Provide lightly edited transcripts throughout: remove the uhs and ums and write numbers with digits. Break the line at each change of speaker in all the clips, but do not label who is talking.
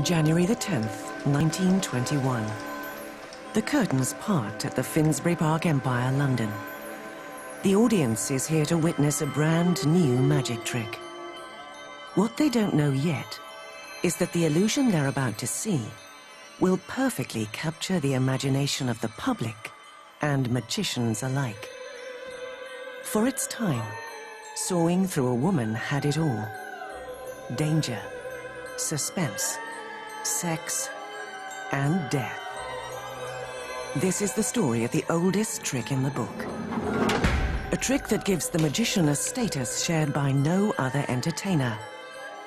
January the 10th, 1921. The curtains part at the Finsbury Park Empire, London. The audience is here to witness a brand new magic trick. What they don't know yet is that the illusion they're about to see will perfectly capture the imagination of the public and magicians alike. For its time, Sawing Through a Woman had it all. Danger, suspense, sex, and death. This is the story of the oldest trick in the book. A trick that gives the magician a status shared by no other entertainer.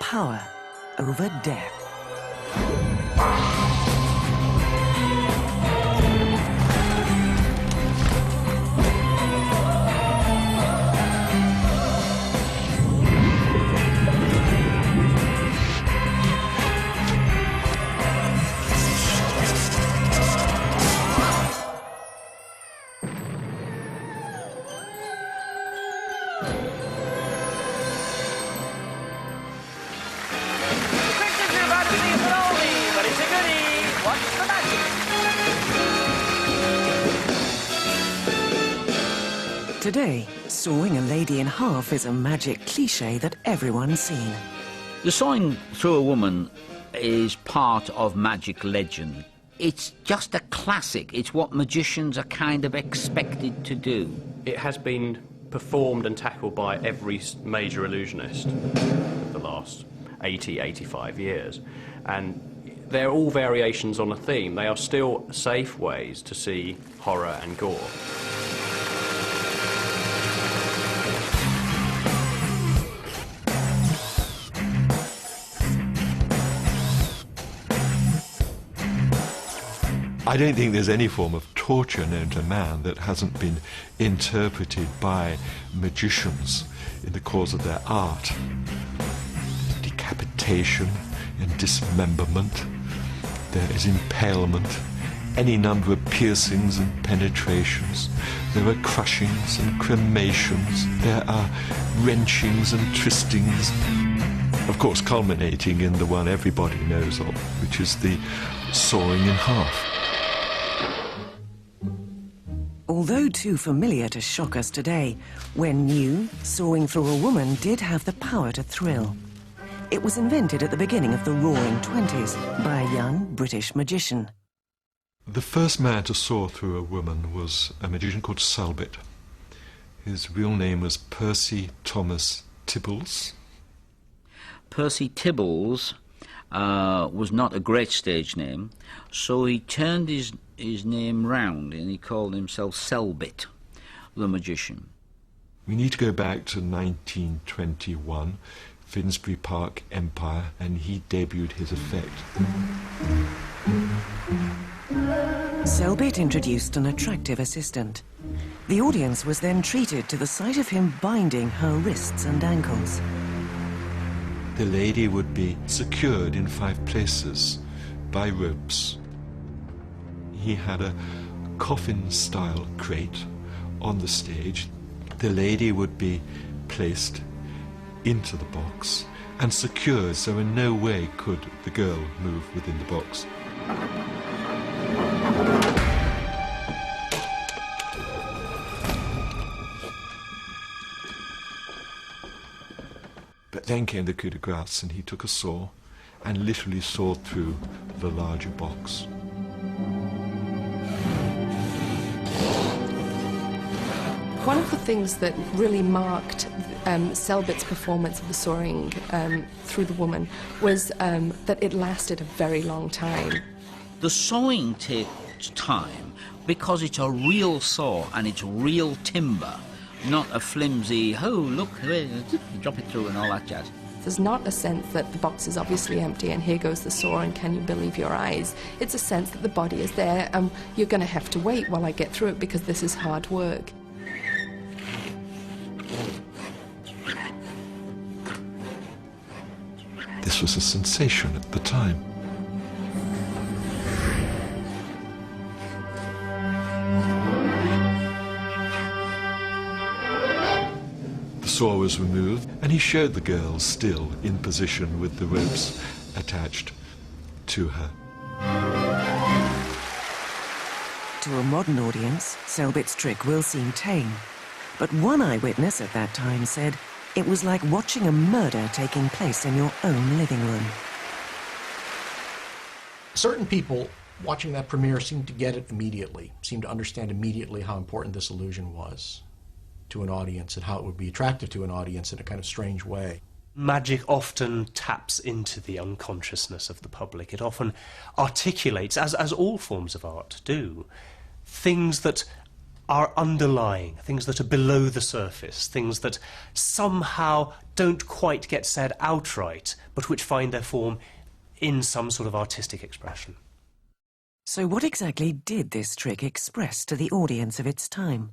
Power over death. Today, sawing a lady in half is a magic cliché that everyone's seen.
The sawing through a woman is part of magic legend. It's just a classic. It's what magicians are kind of expected to do.
It has been performed and tackled by every major illusionist of the last 80, 85 years. And they're all variations on a theme. They are still safe ways to see horror and gore.
I don't think there's any form of torture known to man that hasn't been interpreted by magicians in the course of their art. Decapitation and dismemberment, there is impalement, any number of piercings and penetrations, there are crushings and cremations, there are wrenchings and twistings, of course culminating in the one everybody knows of, which is the sawing in half.
Although too familiar to shock us today, when new, Sawing Through a Woman did have the power to thrill. It was invented at the beginning of the Roaring '20s by a young British magician.
The first man to saw through a woman was a magician called Selbit. His real name was Percy Thomas Tibbles.
Percy Tibbles was not a great stage name, so he turned his name round and he called himself Selbit, the magician.
We need to go back to 1921, Finsbury Park Empire, and he debuted his effect.
Selbit introduced an attractive assistant. The audience was then treated to the sight of him binding her wrists and ankles.
The lady would be secured in 5 places by ropes. He had a coffin-style crate on the stage. The lady would be placed into the box and secured, so in no way could the girl move within the box. But then came the coup de grace, and he took a saw and literally sawed through the larger box.
One of the things that really marked Selbit's performance of the sawing through the woman was that it lasted a very long time.
The sawing takes time because it's a real saw and it's real timber, not a flimsy, oh, look, drop it through and all that jazz.
There's not a sense that the box is obviously empty and here goes the saw and can you believe your eyes. It's a sense that the body is there and you're going to have to wait while I get through it because this is hard work.
This was a sensation at the time. The saw was removed, and he showed the girls still in position with the ropes attached to her.
To a modern audience, Selbit's trick will seem tame. But one eyewitness at that time said it was like watching a murder taking place in your own living room.
Certain people watching that premiere seemed to get it immediately, seemed to understand immediately how important this illusion was to an audience and how it would be attractive to an audience in a kind of strange way.
Magic often taps into the unconsciousness of the public. It often articulates, as all forms of art do, things that are underlying, things that are below the surface, things that somehow don't quite get said outright, but which find their form in some sort of artistic expression.
So what exactly did this trick express to the audience of its time?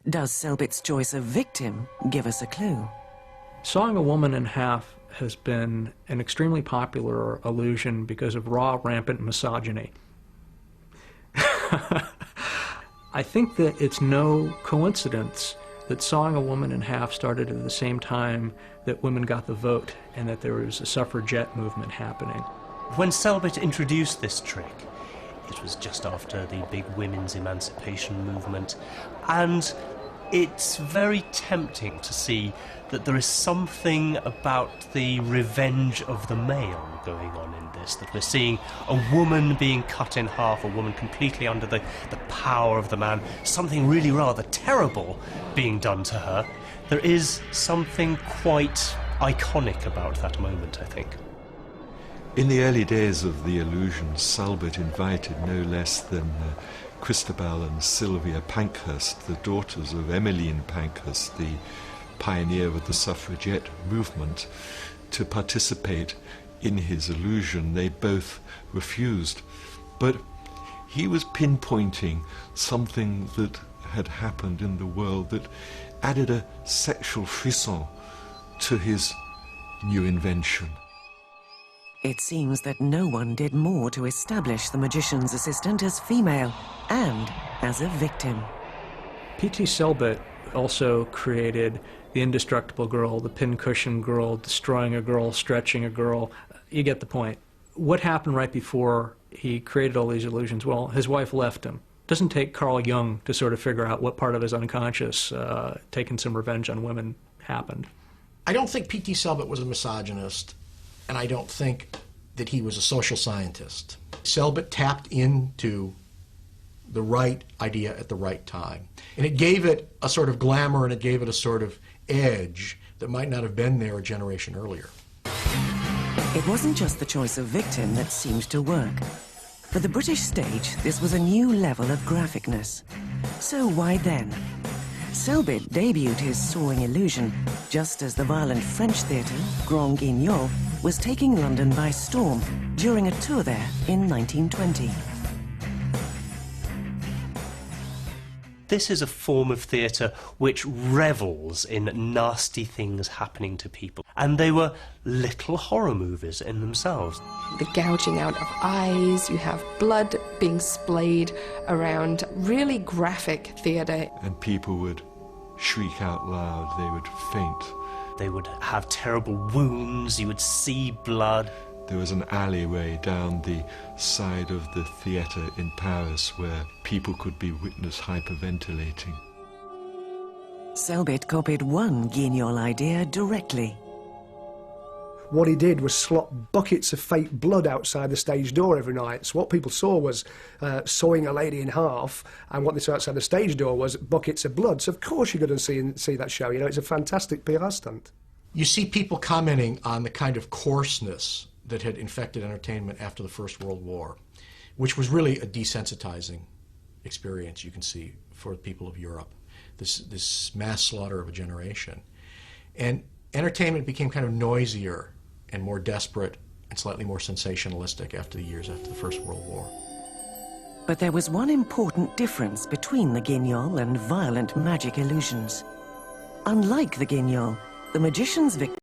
Does Selbit's choice of victim give us a clue?
Sawing a woman in half has been an extremely popular illusion because of raw, rampant misogyny. I think that it's no coincidence that sawing a woman in half started at the same time that women got the vote and that there was a suffragette movement happening.
When Selbit introduced this trick, it was just after the big women's emancipation movement, and it's very tempting to see that there is something about the revenge of the male going on in this, that we're seeing a woman being cut in half, a woman completely under the power of the man, something really rather terrible being done to her. There is something quite iconic about that moment, I think.
In the early days of the illusion, Selbit invited no less than Christabel and Sylvia Pankhurst, the daughters of Emmeline Pankhurst, the pioneer of the suffragette movement, to participate in his illusion. They both refused, but he was pinpointing something that had happened in the world that added a sexual frisson to his new invention.
It seems that no one did more to establish the magician's assistant as female and as a victim.
P.T. Selbit also created the indestructible girl, the pincushion girl, destroying a girl, stretching a girl. You get the point. What happened right before he created all these illusions? Well, his wife left him. It doesn't take Carl Jung to sort of figure out what part of his unconscious, taking some revenge on women, happened.
I don't think P.T. Selbit was a misogynist, and I don't think that he was a social scientist. Selbit tapped into the right idea at the right time. And it gave it a sort of glamour, and it gave it a sort of edge that might not have been there a generation earlier.
It wasn't just the choice of victim that seemed to work. For the British stage, this was a new level of graphicness. So why then? Selbit debuted his soaring illusion just as the violent French theatre, Grand Guignol, was taking London by storm during a tour there in 1920.
This is a form of theatre which revels in nasty things happening to people, and they were little horror movies in themselves.
The gouging out of eyes, you have blood being splayed around, really graphic theatre.
And people would shriek out loud, they would faint.
They would have terrible wounds, you would see blood.
There was an alleyway down the side of the theatre in Paris where people could be witness hyperventilating.
Selbit copied one Guignol idea directly.
What he did was slop buckets of fake blood outside the stage door every night. So what people saw was sawing a lady in half, and what they saw outside the stage door was buckets of blood. So of course you're going to see that show. You know, it's a fantastic PR stunt.
You see people commenting on the kind of coarseness that had infected entertainment after the First World War, which was really a desensitizing experience, you can see, for the people of Europe, this mass slaughter of a generation. And entertainment became kind of noisier and more desperate and slightly more sensationalistic after the years after the First World War.
But there was one important difference between the Guignol and violent magic illusions. Unlike the Guignol, the magician's victim